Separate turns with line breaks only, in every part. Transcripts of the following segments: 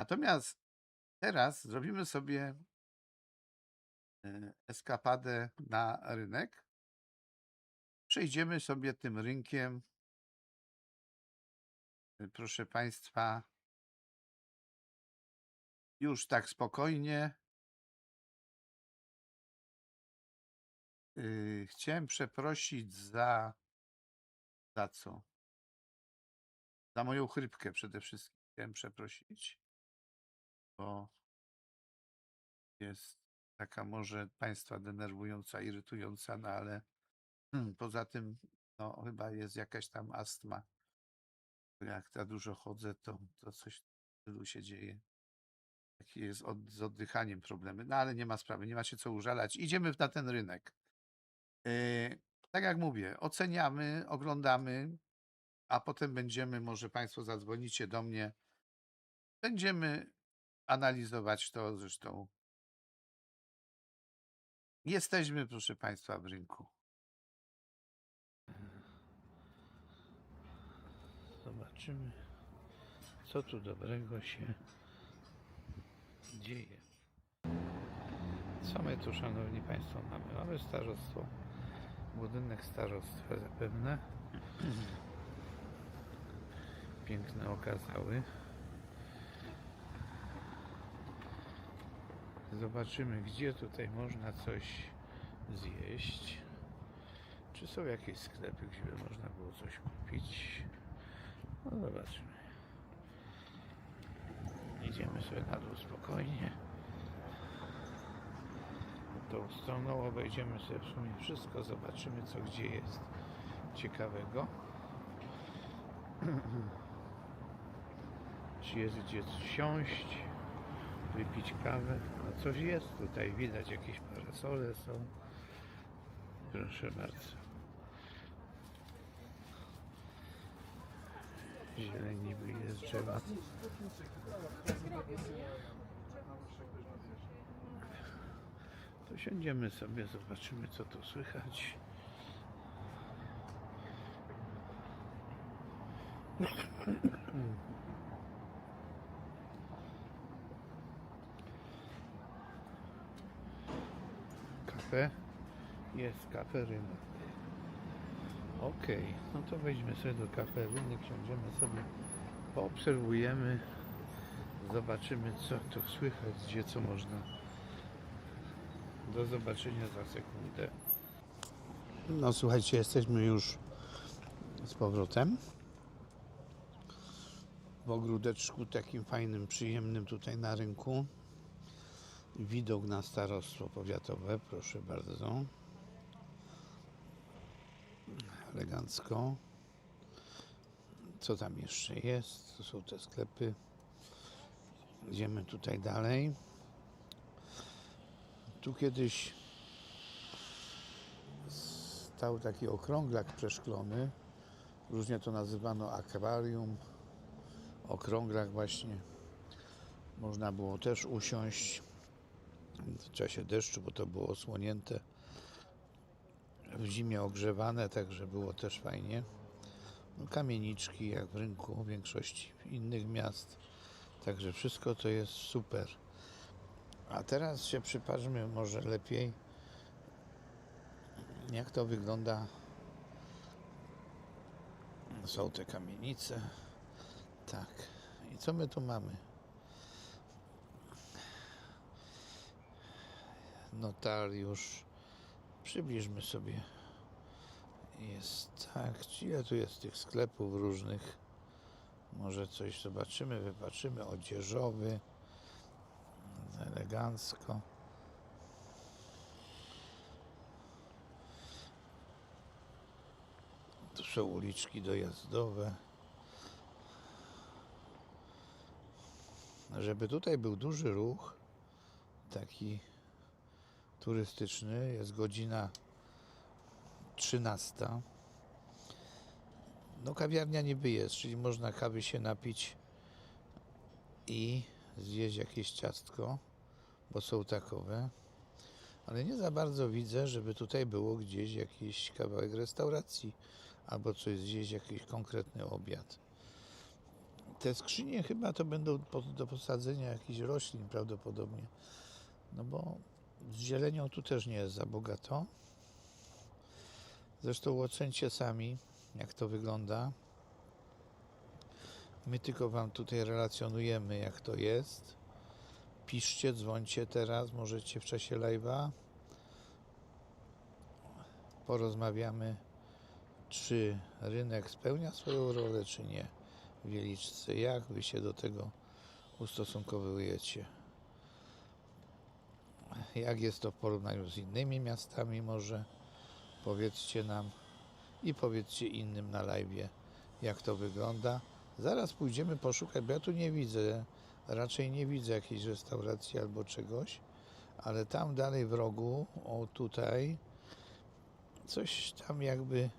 Natomiast teraz zrobimy sobie eskapadę na rynek. Przejdziemy sobie tym rynkiem, proszę Państwa, już tak spokojnie. Chciałem przeprosić za co? Za moją chrypkę przede wszystkim chciałem przeprosić, bo jest taka może Państwa denerwująca, irytująca, no ale poza tym no, chyba jest jakaś tam astma. Jak za dużo chodzę, to coś w tylu się dzieje. Takie jest z oddychaniem problemy. No ale nie ma sprawy, nie ma się co użalać. Idziemy na ten rynek. Tak jak mówię, oceniamy, oglądamy, a potem będziemy, może Państwo zadzwonicie do mnie, będziemy analizować to zresztą. Jesteśmy, proszę Państwa, w rynku. Zobaczymy, co tu dobrego się dzieje. Co my tu, Szanowni Państwo, mamy? Mamy starostwo, budynek starostwa zapewne. Piękne okazały. Zobaczymy, gdzie tutaj można coś zjeść. Czy są jakieś sklepy, gdzie by można było coś kupić? No zobaczymy. Idziemy sobie na dół spokojnie. Tą stroną obejdziemy sobie w sumie wszystko. Zobaczymy, co gdzie jest ciekawego. Czy jest gdzie siąść, wypić kawę? No coś jest tutaj, widać jakieś parasole są. Proszę bardzo. Zieleń niby jest drzewa. To siądziemy sobie, zobaczymy, co tu słychać. Kafe. Jest kafe rynek. Okej, no to wejdźmy sobie do kafe rynek, siądziemy sobie, poobserwujemy, zobaczymy, co tu słychać, gdzie co można. Do zobaczenia za sekundę. No słuchajcie, jesteśmy już z powrotem w ogródeczku takim fajnym, przyjemnym tutaj na rynku. Widok na starostwo powiatowe, proszę bardzo. Elegancko. Co tam jeszcze jest? To są te sklepy. Idziemy tutaj dalej. Tu kiedyś stał taki okrąglak przeszklony. Różnie to nazywano akwarium. Okrąglak właśnie. Można było też usiąść w czasie deszczu, bo to było osłonięte. W zimie ogrzewane, także było też fajnie. No, kamieniczki jak w rynku w większości innych miast. Także wszystko to jest super. A teraz się przypatrzmy może lepiej, jak to wygląda. Są te kamienice. Tak. I co my tu mamy? Notariusz. Przybliżmy sobie. Jest tak. Ile tu jest tych sklepów różnych? Może coś zobaczymy, wypatrzymy. Odzieżowy. Elegancko. Tu są uliczki dojazdowe. Żeby tutaj był duży ruch, taki turystyczny, jest godzina 13. No kawiarnia niby jest, czyli można kawy się napić i zjeść jakieś ciastko, bo są takowe. Ale nie za bardzo widzę, żeby tutaj było gdzieś jakiś kawałek restauracji albo coś zjeść, jakiś konkretny obiad. Te skrzynie chyba to będą do posadzenia jakichś roślin prawdopodobnie. No bo z zielenią tu też nie jest za bogato. Zresztą ocencie sami, jak to wygląda. My tylko wam tutaj relacjonujemy, jak to jest. Piszcie, dzwońcie teraz, możecie w czasie live'a. Porozmawiamy, czy rynek spełnia swoją rolę, czy nie w Wieliczce. Jak wy się do tego ustosunkowujecie? Jak jest to w porównaniu z innymi miastami może? Powiedzcie nam i powiedzcie innym na live'ie, jak to wygląda. Zaraz pójdziemy poszukać, bo ja tu nie widzę, raczej nie widzę jakiejś restauracji albo czegoś, ale tam dalej w rogu, o tutaj, coś tam jakby,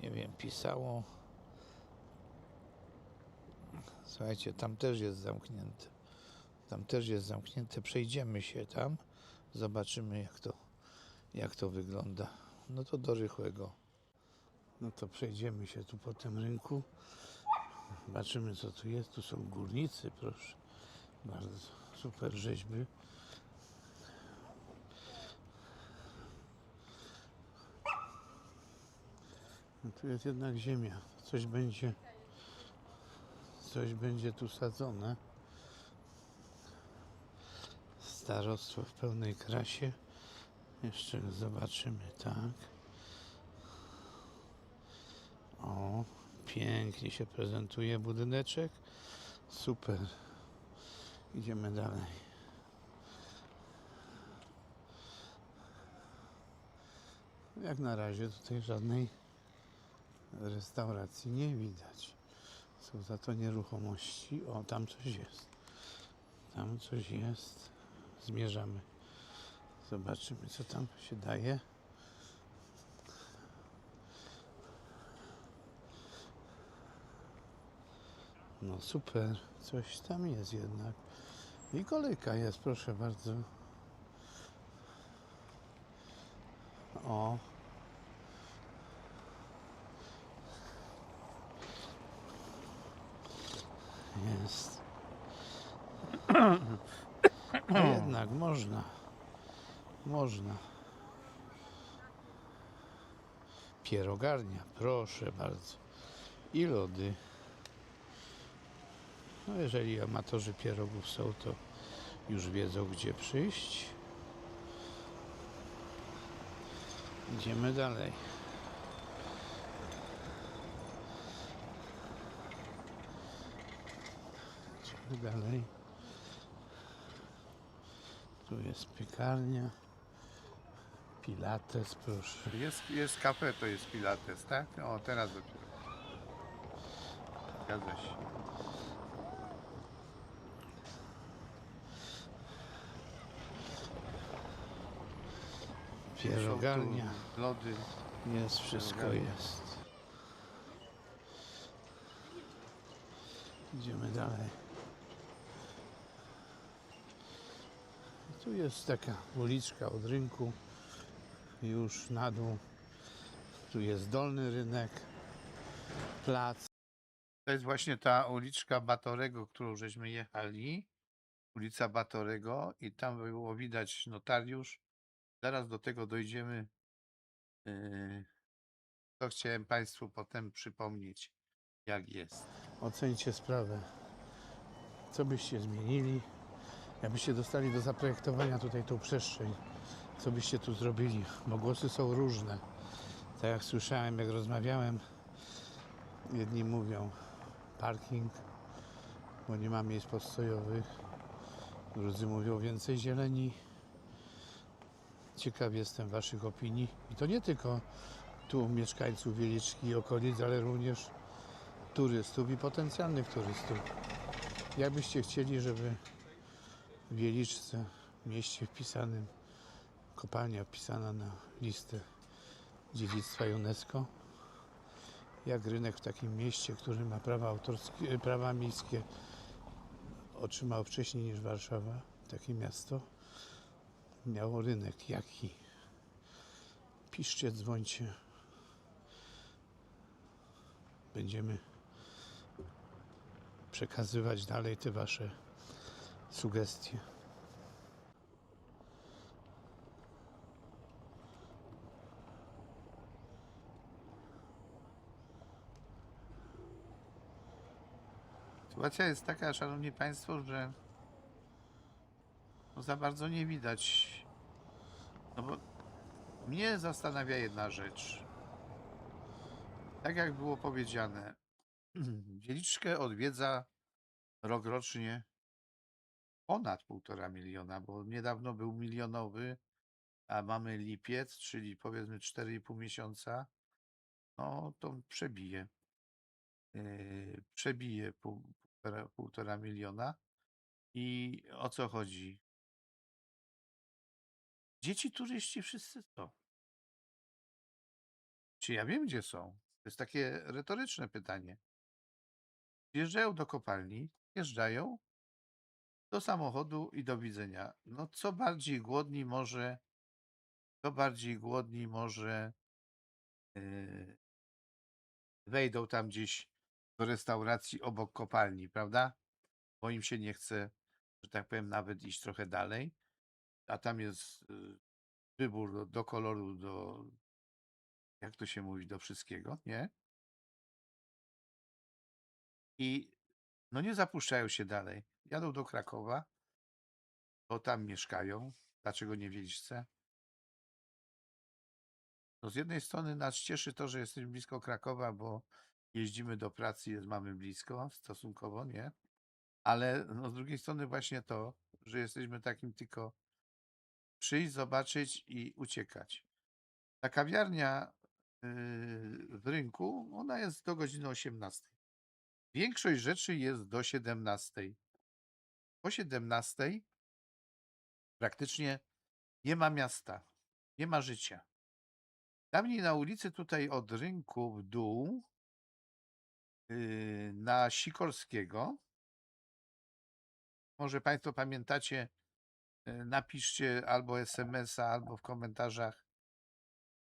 nie wiem, pisało. Słuchajcie, tam też jest zamknięte. Tam też jest zamknięte. Przejdziemy się tam, zobaczymy jak to wygląda. No to do rychłego. No to przejdziemy się tu po tym rynku. Zobaczymy, co tu jest. Tu są górnicy, proszę. Bardzo super rzeźby. No tu jest jednak ziemia. Coś będzie tu sadzone. Starostwo w pełnej krasie. Jeszcze zobaczymy, tak. O, pięknie się prezentuje budyneczek. Super. Idziemy dalej. Jak na razie tutaj żadnej restauracji nie widać. Są za to nieruchomości. O, tam coś jest. Tam coś jest. Zmierzamy. Zobaczymy, co tam się daje. No super. Coś tam jest jednak. I kolejka jest, proszę bardzo. O. Jest. No jednak można. Można. Pierogarnia, proszę bardzo. I lody. No jeżeli amatorzy pierogów są, to już wiedzą, gdzie przyjść. Idziemy dalej. Idziemy dalej. Tu jest piekarnia. Pilates, proszę.
Jest kafe, to jest Pilates, tak? O, teraz dopiero. Zgadza się.
Pierogarnia.
Są tu lody.
Jest, wszystko
Pierogarnia.
jest. Idziemy dalej. Tu jest taka uliczka od rynku. Już na dół. Tu jest dolny rynek. Plac.
To jest właśnie ta uliczka Batorego, którą żeśmy jechali. Ulica Batorego i tam było widać notariusz. Zaraz do tego dojdziemy. To chciałem Państwu potem przypomnieć, jak jest.
Oceńcie sprawę. Co byście zmienili? Jakbyście dostali do zaprojektowania tutaj tą przestrzeń, co byście tu zrobili? Bo głosy są różne. Tak jak słyszałem, jak rozmawiałem, jedni mówią parking, bo nie ma miejsc postojowych. Drudzy mówią więcej zieleni. Ciekaw jestem waszych opinii. I to nie tylko tu mieszkańców Wieliczki i okolic, ale również turystów i potencjalnych turystów. Jak byście chcieli, żeby w Wieliczce, mieście wpisanym, kopalnia wpisana na listę dziedzictwa UNESCO, jak rynek w takim mieście, który ma prawa autorskie, prawa miejskie, otrzymał wcześniej niż Warszawa, takie miasto, miało rynek. Jaki? Piszcie, dzwońcie. Będziemy
przekazywać dalej te wasze sugestie.
Sytuacja jest taka, szanowni państwo, że no za bardzo nie widać. No bo mnie zastanawia jedna rzecz. Tak jak było powiedziane, Wieliczkę odwiedza rokrocznie ponad 1,5 miliona, bo niedawno był milionowy, a mamy lipiec, czyli powiedzmy 4,5 miesiąca, no to przebije 1,5 miliona. I o co chodzi? Dzieci turyści wszyscy są. Czy ja wiem, gdzie są? To jest takie retoryczne pytanie. Wjeżdżają do kopalni, wjeżdżają do samochodu i do widzenia. No co bardziej głodni może wejdą tam gdzieś do restauracji obok kopalni, prawda? Bo im się nie chce, że tak powiem, nawet iść trochę dalej, a tam jest wybór do koloru, jak to się mówi, do wszystkiego, nie? I no nie zapuszczają się dalej. Jadą do Krakowa, bo tam mieszkają. Dlaczego nie w Wieliczce? No z jednej strony nas cieszy to, że jesteśmy blisko Krakowa, bo jeździmy do pracy, mamy blisko stosunkowo, nie? Ale no z drugiej strony właśnie to, że jesteśmy takim tylko przyjść, zobaczyć i uciekać. Ta kawiarnia w rynku, ona jest do godziny 18. Większość rzeczy jest do 17. Po 17 praktycznie nie ma miasta, nie ma życia. Dawniej na ulicy tutaj od rynku w dół na Sikorskiego, może Państwo pamiętacie, napiszcie albo SMS-a, albo w komentarzach,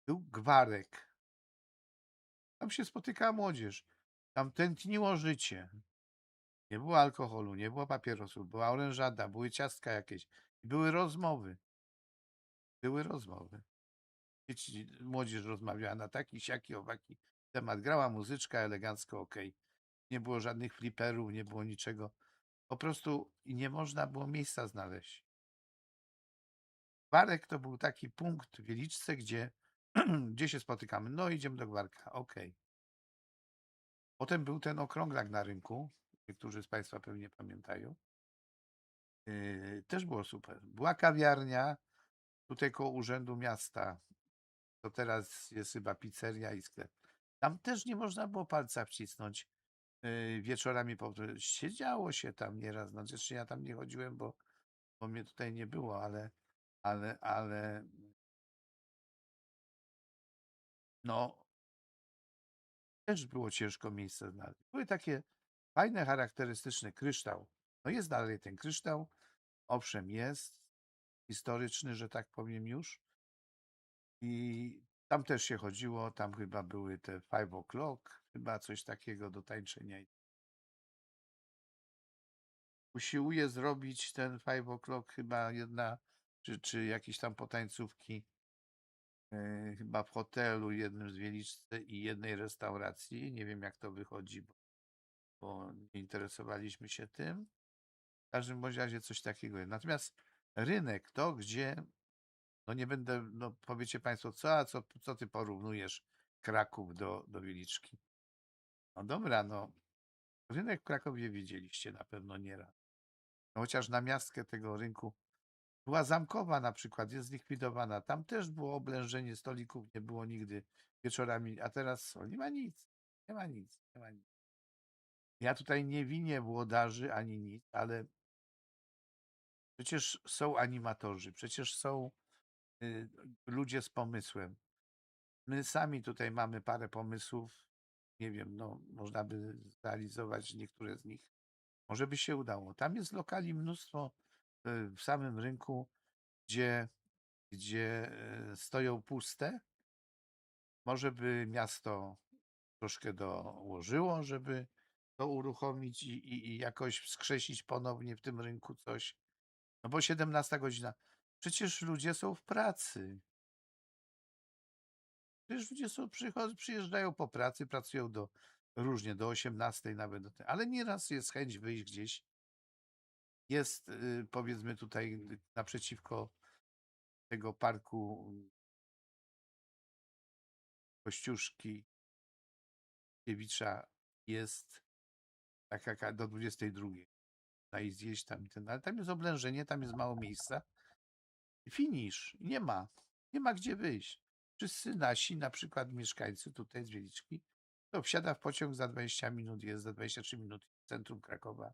był gwarek. Tam się spotykała młodzież. Tam tętniło życie. Nie było alkoholu, nie było papierosów, była orężada, były ciastka jakieś. Były rozmowy. Były rozmowy. Młodzież rozmawiała na taki, siaki, owaki temat. Grała muzyczka elegancko, okej. Nie było żadnych fliperów, nie było niczego. Po prostu i nie można było miejsca znaleźć. Gwarek to był taki punkt w Wieliczce, gdzie się spotykamy. No, idziemy do Gwarka, okej. Potem był ten okrąglak na rynku, niektórzy z Państwa pewnie pamiętają. Też było super. Była kawiarnia tutaj koło Urzędu Miasta. To teraz jest chyba pizzeria i sklep. Tam też nie można było palca wcisnąć. Wieczorami siedziało się tam nieraz. Znaczy, ja tam nie chodziłem, bo mnie tutaj nie było, ale no też było ciężko miejsce znaleźć. Były takie fajne, charakterystyczne kryształ. No jest dalej ten kryształ, owszem jest, historyczny, że tak powiem już. I tam też się chodziło, tam chyba były te 5 o'clock, chyba coś takiego do tańczenia. Usiłuje zrobić ten 5 o'clock chyba jedna, czy jakieś tam potańcówki, chyba w hotelu jednym z Wieliczce i jednej restauracji. Nie wiem jak to wychodzi, bo nie interesowaliśmy się tym. W każdym bądź razie coś takiego jest. Natomiast rynek to, gdzie, no nie będę, no powiecie Państwo, co ty porównujesz Kraków do Wieliczki? No dobra, no rynek w Krakowie widzieliście na pewno nieraz. No chociaż namiastkę tego rynku była Zamkowa na przykład, jest zlikwidowana. Tam też było oblężenie stolików, nie było nigdy wieczorami, a teraz co? Nie ma nic. Nie ma nic, nie ma nic. Ja tutaj nie winię włodarzy ani nic, ale przecież są animatorzy, przecież są ludzie z pomysłem. My sami tutaj mamy parę pomysłów. Nie wiem, no można by zrealizować niektóre z nich. Może by się udało. Tam jest lokali mnóstwo w samym rynku, gdzie stoją puste. Może by miasto troszkę dołożyło, żeby to uruchomić i jakoś wskrzesić ponownie w tym rynku coś. No bo 17 godzina. Przecież ludzie są w pracy. Przecież ludzie są, przyjeżdżają po pracy, pracują różnie, do 18 nawet, ale nieraz jest chęć wyjść gdzieś. Jest, powiedzmy tutaj naprzeciwko tego parku Kościuszki Kiewicza jest taka do 22. I zjeść tam i ten, ale tam jest oblężenie, tam jest mało miejsca. Finisz. Nie ma. Nie ma gdzie wyjść. Wszyscy nasi, na przykład mieszkańcy tutaj z Wieliczki, to wsiada w pociąg za 20 minut, jest za 23 minuty w centrum Krakowa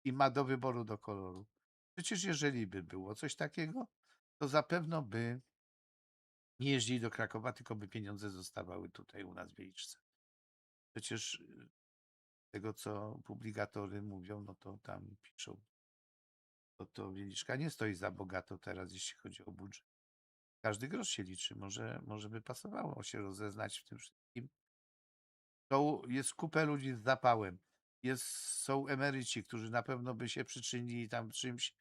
i ma do wyboru, do koloru. Przecież jeżeli by było coś takiego, to zapewne by nie jeździli do Krakowa, tylko by pieniądze zostawały tutaj u nas w Wieliczce. Przecież tego, co publikatory mówią, no to tam piszą, to Wieliczka nie stoi za bogato teraz, jeśli chodzi o budżet. Każdy grosz się liczy. Może by pasowało się rozeznać w tym wszystkim. Jest kupę ludzi z zapałem. Są emeryci, którzy na pewno by się przyczynili tam czymś.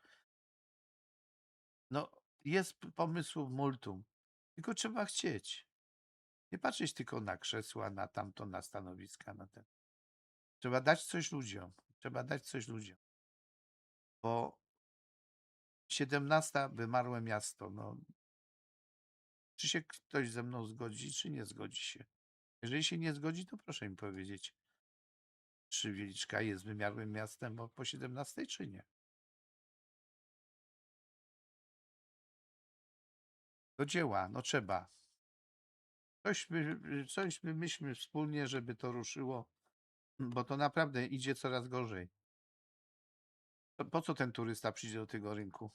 No, jest pomysłów multum. Tylko trzeba chcieć. Nie patrzeć tylko na krzesła, na tamto, na stanowiska, na ten. Trzeba dać coś ludziom. Trzeba dać coś ludziom. Bo 17 wymarłe miasto. No, czy się ktoś ze mną zgodzi, czy nie zgodzi się? Jeżeli się nie zgodzi, to proszę mi powiedzieć, czy Wieliczka jest wymiarłym miastem po 17, czy nie? Do dzieła, no trzeba. Coś wymyślmy wspólnie, żeby to ruszyło, bo to naprawdę idzie coraz gorzej. Po co ten turysta przyjdzie do tego rynku?